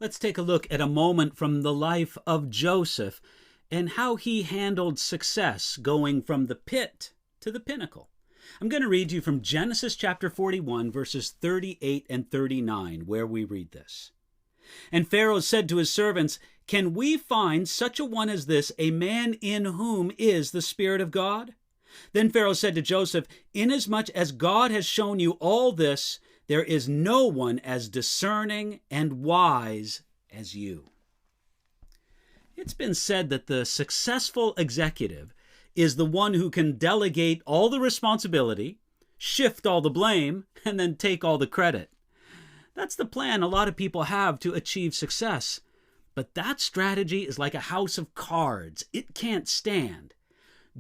Let's take a look at a moment from the life of Joseph and how he handled success going from the pit to the pinnacle. I'm going to read you from Genesis chapter 41, verses 38 and 39, where we read this. And Pharaoh said to his servants, "Can we find such a one as this, a man in whom is the Spirit of God?" Then Pharaoh said to Joseph, "Inasmuch as God has shown you all this, there is no one as discerning and wise as you." It's been said that the successful executive is the one who can delegate all the responsibility, shift all the blame, and then take all the credit. That's the plan a lot of people have to achieve success. But that strategy is like a house of cards. It can't stand.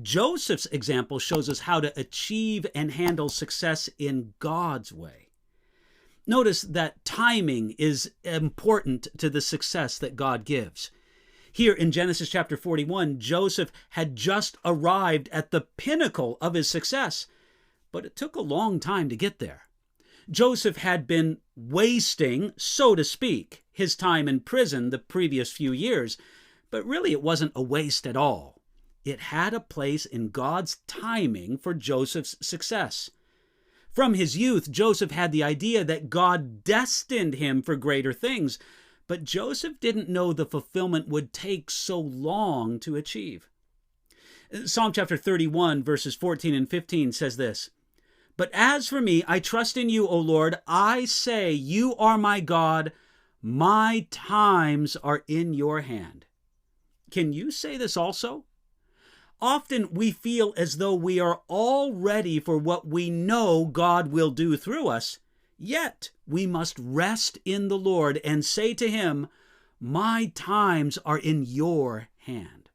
Joseph's example shows us how to achieve and handle success in God's way. Notice that timing is important to the success that God gives. Here in Genesis chapter 41, Joseph had just arrived at the pinnacle of his success, but it took a long time to get there. Joseph had been wasting, so to speak, his time in prison the previous few years, but really it wasn't a waste at all. It had a place in God's timing for Joseph's success. From his youth, Joseph had the idea that God destined him for greater things, but Joseph didn't know the fulfillment would take so long to achieve. Psalm chapter 31, verses 14 and 15 says this, "But as for me, I trust in you, O Lord. I say, you are my God. My times are in your hand." Can you say this also? Often we feel as though we are all ready for what we know God will do through us, yet we must rest in the Lord and say to him, "My times are in your hand."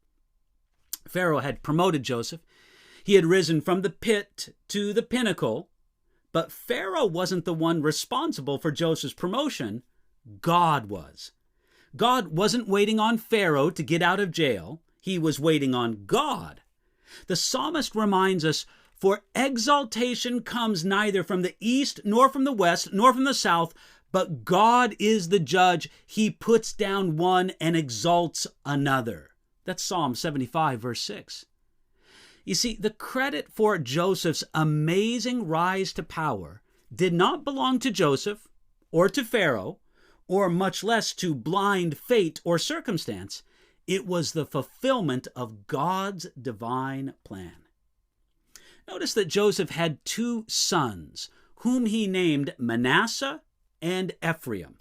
Pharaoh had promoted Joseph. He had risen from the pit to the pinnacle, but Pharaoh wasn't the one responsible for Joseph's promotion. God was. God wasn't waiting on Pharaoh to get out of jail. He was waiting on God. The psalmist reminds us, "For exaltation comes neither from the east, nor from the west, nor from the south, but God is the judge. He puts down one and exalts another." That's Psalm 75, verse 6. You see, the credit for Joseph's amazing rise to power did not belong to Joseph or to Pharaoh, or much less to blind fate or circumstance. It was the fulfillment of God's divine plan. Notice that Joseph had two sons, whom he named Manasseh and Ephraim.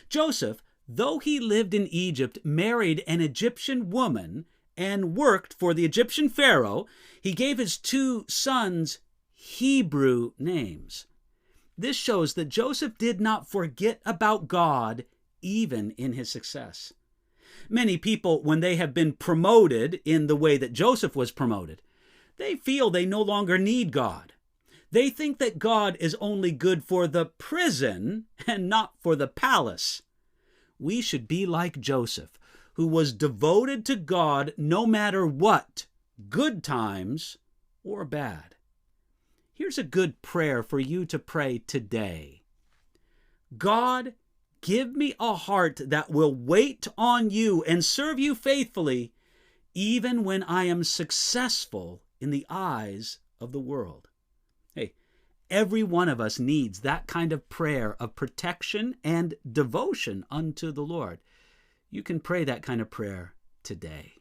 Joseph, though he lived in Egypt, married an Egyptian woman and worked for the Egyptian Pharaoh. He gave his two sons Hebrew names. This shows that Joseph did not forget about God even in his success. Many people, when they have been promoted in the way that Joseph was promoted, they feel they no longer need God. They think that God is only good for the prison and not for the palace. We should be like Joseph, who was devoted to God no matter what, good times or bad. Here's a good prayer for you to pray today. God, give me a heart that will wait on you and serve you faithfully, even when I am successful in the eyes of the world. Hey, every one of us needs that kind of prayer of protection and devotion unto the Lord. You can pray that kind of prayer today.